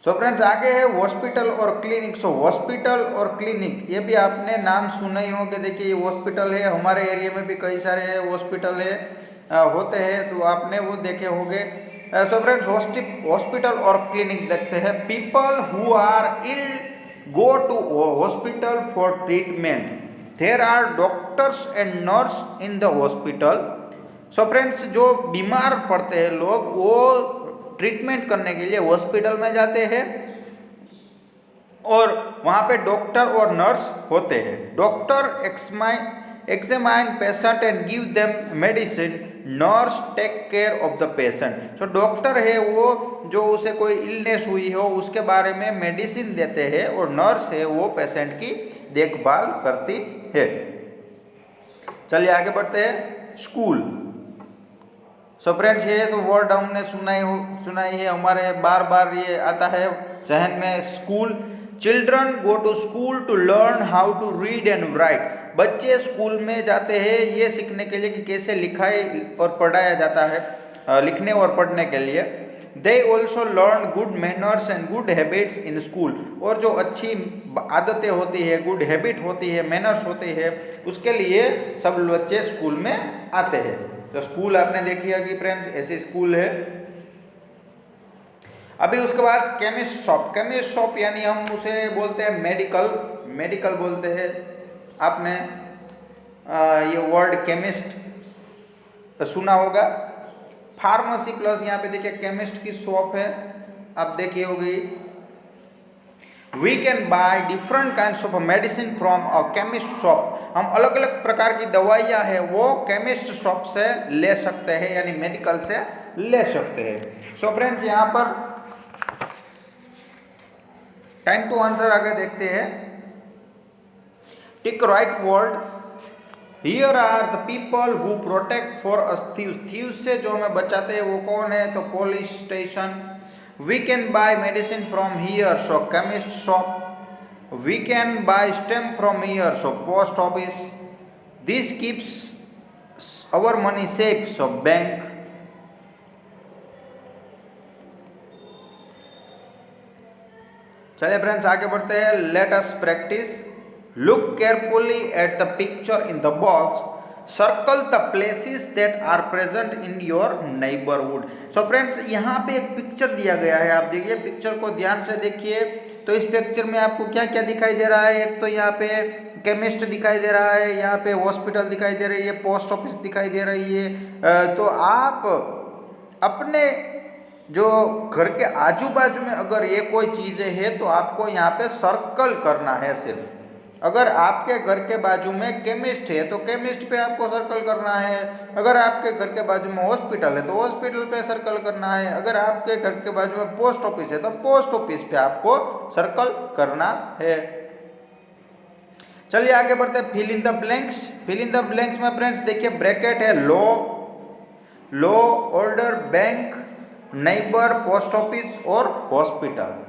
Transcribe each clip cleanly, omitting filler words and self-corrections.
So friends आगे है hospital और क्लिनिक। सो हॉस्पिटल और क्लिनिक ये भी आपने नाम सुना ही होंगे। देखिए ये हॉस्पिटल है, हमारे एरिया में भी कई सारे हॉस्पिटल है होते हैं, तो आपने वो देखे होंगे। सो फ्रेंड्स हॉस्पिटल और क्लिनिक देखते हैं। People who are ill go to hospital for treatment, there are doctors and nurse in the hospital. So friends जो बीमार पड़ते हैं लोग वो ट्रीटमेंट करने के लिए हॉस्पिटल में जाते हैं और वहाँ पे डॉक्टर और नर्स होते हैं। Doctor examine patient and give them medicine, nurse take care of the patient. जो डॉक्टर है वो जो उसे कोई इलनेस हुई हो उसके बारे में मेडिसिन देते हैं और नर्स है वो पेशेंट की देखभाल करती है। चलिए आगे बढ़ते हैं। स्कूल। सो फ्रेंड्स ये तो वर्ड हमने सुनाई है, हमारे बार बार ये आता है जहन में। School. Children go to school to learn how to read and write. बच्चे स्कूल में जाते हैं ये सीखने के लिए कि कैसे लिखाई और पढ़ाया जाता है, लिखने और पढ़ने के लिए। They also learn good manners and good habits in school. और जो अच्छी आदतें होती है, गुड हैबिट होती है, मैनर्स होती है, उसके लिए सब बच्चे स्कूल में आते हैं। तो स्कूल आपने देखी है कि फ्रेंड्स ऐसी स्कूल है। अभी उसके बाद केमिस्ट शॉप। केमिस्ट शॉप यानी हम उसे बोलते हैं मेडिकल, मेडिकल बोलते हैं। आपने ये वर्ड केमिस्ट सुना होगा। फार्मेसी प्लस यहाँ पे देखिए केमिस्ट की शॉप है, आप देखी होगी। We can buy different kinds of medicine from a chemist shop. हम अलग अलग प्रकार की दवाइयाँ है वो केमिस्ट शॉप से ले सकते हैं, यानी मेडिकल से ले सकते हैं। सो फ्रेंड्स यहाँ पर टाइम टू आंसर आगे देखते हैं। Tick right word. Here are the people who protect for us thieves. Thieves से जो हमें बचाते हैं वो कौन है, तो police station. We can buy medicine from here, so chemist shop. We can buy stamp from here, so post office. This keeps our money safe, so bank. चलिए फ्रेंड्स आगे बढ़ते हैं। Let us practise. Look carefully at the picture in the box, circle the places that are present in your neighbourhood. So friends यहाँ पे एक picture दिया गया है, आप देखिए पिक्चर को ध्यान से देखिए। तो इस पिक्चर में आपको क्या क्या दिखाई दे रहा है, एक तो यहाँ पे केमिस्ट दिखाई दे रहा है, यहाँ पे हॉस्पिटल दिखाई दे रही है, पोस्ट ऑफिस दिखाई दे रही है। तो आप अपने जो घर के आजू बाजू में अगर ये कोई चीज़ें है तो आपको यहाँ पे सर्कल करना है सिर्फ। अगर आपके घर के बाजू में केमिस्ट है तो केमिस्ट पे आपको सर्कल करना है। अगर आपके घर के बाजू में हॉस्पिटल है तो हॉस्पिटल पे सर्कल करना है। अगर आपके घर के बाजू में पोस्ट ऑफिस है तो पोस्ट ऑफिस पे आपको सर्कल करना है। चलिए आगे बढ़ते हैं। Fill in the blanks. Fill in the blanks में फ्रेंड्स देखिए ब्रैकेट है law, law, order, bank, neighbour, post office और हॉस्पिटल।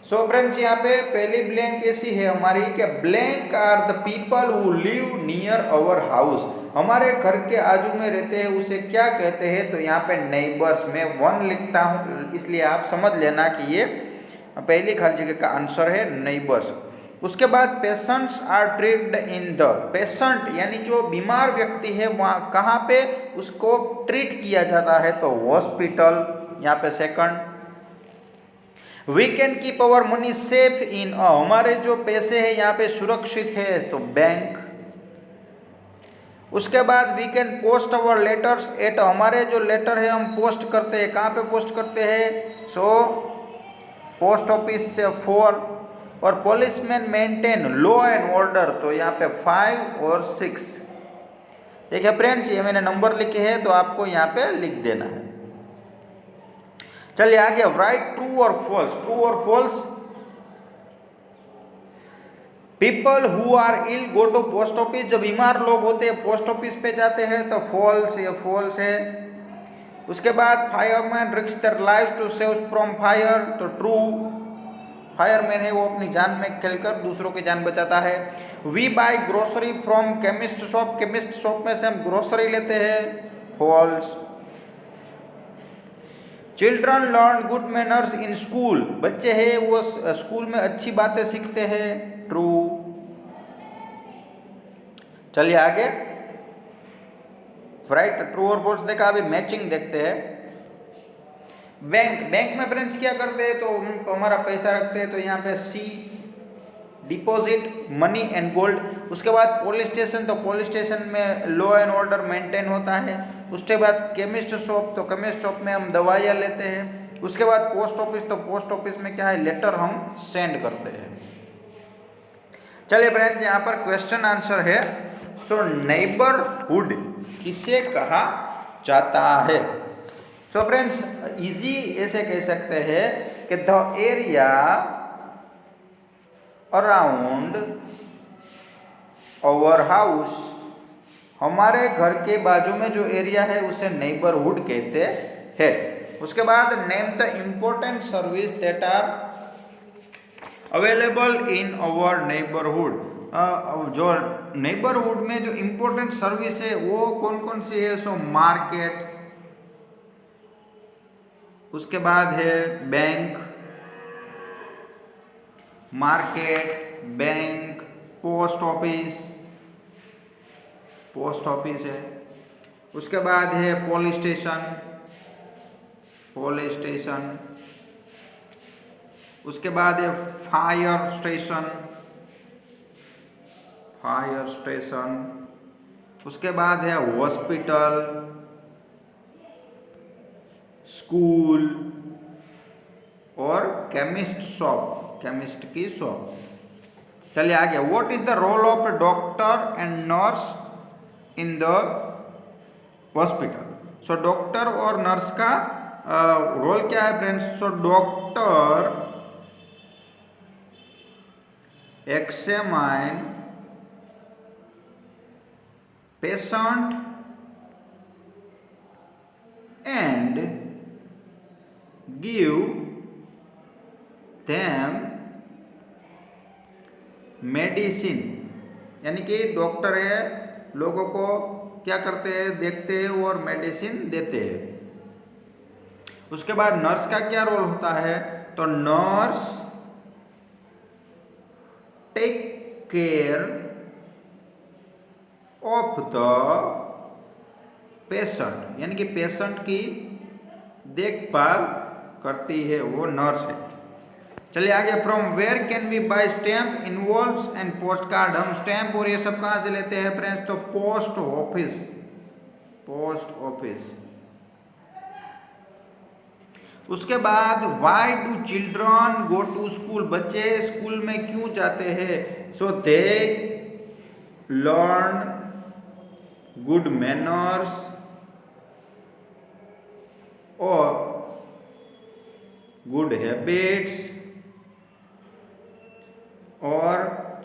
सो फ्रेंड्स यहाँ पे पहली ब्लैंक ऐसी है हमारी कि blank are the people who live near our house. हमारे घर के आजू में रहते हैं उसे क्या कहते हैं, तो यहाँ पे नेबर्स में 1 लिखता हूँ, इसलिए आप समझ लेना कि ये पहली खाली जगह का आंसर है नेबर्स। उसके बाद patients are treated in the, patient यानी जो बीमार व्यक्ति है वहाँ कहाँ पे उसको ट्रीट किया जाता है, तो हॉस्पिटल, यहाँ पे second. We can keep our money safe in, हमारे जो पैसे हैं यहाँ पे सुरक्षित है, तो बैंक। उसके बाद we can post our letters at, हमारे जो लेटर है हम पोस्ट करते हैं, कहाँ पे पोस्ट करते हैं, सो पोस्ट ऑफिस से 4। और policeman maintain law and order, तो यहाँ पे 5 और 6। देखिए फ्रेंड्स ये मैंने नंबर लिखे हैं तो आपको यहाँ पे लिख देना है। चलिए आगे, राइट ट्रू और फॉल्स। ट्रू और false. People who are ill go to post office, जो बीमार लोग होते हैं पोस्ट ऑफिस पे जाते हैं, तो फॉल्स, ये फॉल्स है। उसके बाद fireman risk their life to save from fire, तो ट्रू। फायरमैन है वो अपनी जान में खेलकर दूसरों की जान बचाता है। We buy grocery from chemist shop, chemist shop में से हम ग्रोसरी लेते हैं, false. Children learn good manners in school, बच्चे हैं वो स्कूल में अच्छी बातें सीखते हैं, ट्रू। चलिए आगे, राइट, ट्रू और फॉल्स देखा, अभी मैचिंग देखते हैं। बैंक में फ्रेंड्स क्या करते हैं, तो हमारा पैसा रखते हैं, तो यहाँ पे सी डिपॉजिट मनी एंड गोल्ड। उसके बाद पुलिस स्टेशन, तो पुलिस स्टेशन में लॉ एंड ऑर्डर मेंटेन होता है। उसके बाद केमिस्ट शॉप, तो केमिस्ट शॉप में हम दवाइयाँ लेते हैं। उसके बाद पोस्ट ऑफिस, तो पोस्ट ऑफिस में क्या है, लेटर हम सेंड करते हैं। चलिए फ्रेंड्स, यहाँ पर क्वेश्चन आंसर है, सो नेबरहुड किसे कहा जाता है। सो फ्रेंड्स, इजी ऐसे कह सकते हैं कि the area around our house, हमारे घर के बाजू में जो एरिया है उसे नेबरहुड कहते हैं। उसके बाद name the important service that are available in our neighbourhood, जो नेबरहुड में जो इम्पोर्टेंट सर्विस है वो कौन कौन सी है, सो मार्केट, उसके बाद है bank, market, bank, post office है। उसके बाद है पुलिस स्टेशन, उसके बाद है फायर स्टेशन, उसके बाद है हॉस्पिटल, स्कूल और केमिस्ट की शॉप। चलिए आगे, what is the role of doctor and nurse in the hospital. So doctor और नर्स का रोल क्या है friends, so doctor examine patient and give them medicine, यानी कि डॉक्टर है, लोगों को क्या करते हैं, देखते हैं और मेडिसिन देते हैं। उसके बाद नर्स का क्या रोल होता है, तो nurse take care of the patient, यानी कि पेशेंट की देखभाल करती है, वो नर्स है। चलिए आगे, from where can we buy stamp, envelopes and post card. हम स्टैम्प और ये सब कहाँ से लेते हैं फ्रेंड्स, तो पोस्ट ऑफिस। उसके बाद why do children go to school, बच्चे स्कूल में क्यों जाते हैं, so they learn good manners और गुड हैबिट्स, और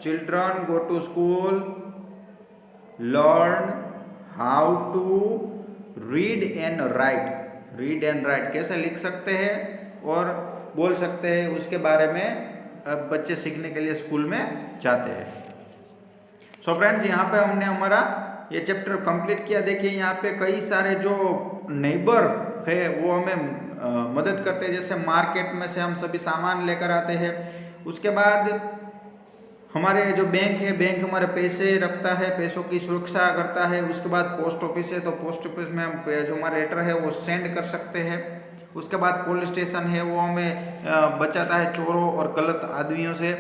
children go to school learn how to read and write, कैसे लिख सकते हैं और बोल सकते हैं, उसके बारे में बच्चे सीखने के लिए स्कूल में जाते हैं। सो फ्रेंड्स, यहाँ पे हमने हमारा ये चैप्टर कंप्लीट किया। देखिए यहाँ पे कई सारे जो नेबर है वो हमें मदद करते हैं, जैसे मार्केट में से हम सभी सामान लेकर आते हैं। उसके बाद हमारे जो बैंक है, बैंक हमारे पैसे रखता है, पैसों की सुरक्षा करता है। उसके बाद पोस्ट ऑफिस है, तो पोस्ट ऑफिस में हम जो हमारा लेटर है वो सेंड कर सकते हैं। उसके बाद पुलिस स्टेशन है, वो हमें बचाता है चोरों और गलत आदमियों से।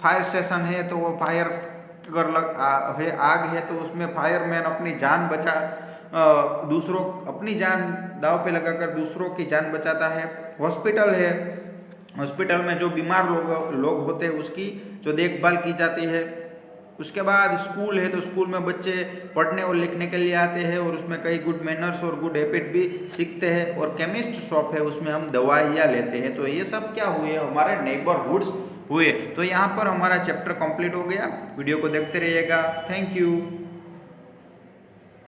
फायर स्टेशन है, तो वो फायर अगर आग है तो उसमें फायरमैन अपनी जान दूसरों अपनी जान दांव पे लगाकर दूसरों की जान बचाता है। हॉस्पिटल है, हॉस्पिटल में जो बीमार लोग होते हैं उसकी जो देखभाल की जाती है। उसके बाद स्कूल है, तो स्कूल में बच्चे पढ़ने और लिखने के लिए आते हैं और उसमें कई गुड मैनर्स और गुड हैबिट भी सीखते हैं। और केमिस्ट शॉप है, उसमें हम दवाइयाँ लेते हैं। तो ये सब क्या हुए, हमारे नेबरहुड्स हुए। तो यहाँ पर हमारा चैप्टर कंप्लीट हो गया। वीडियो को देखते रहिएगा। Thank you.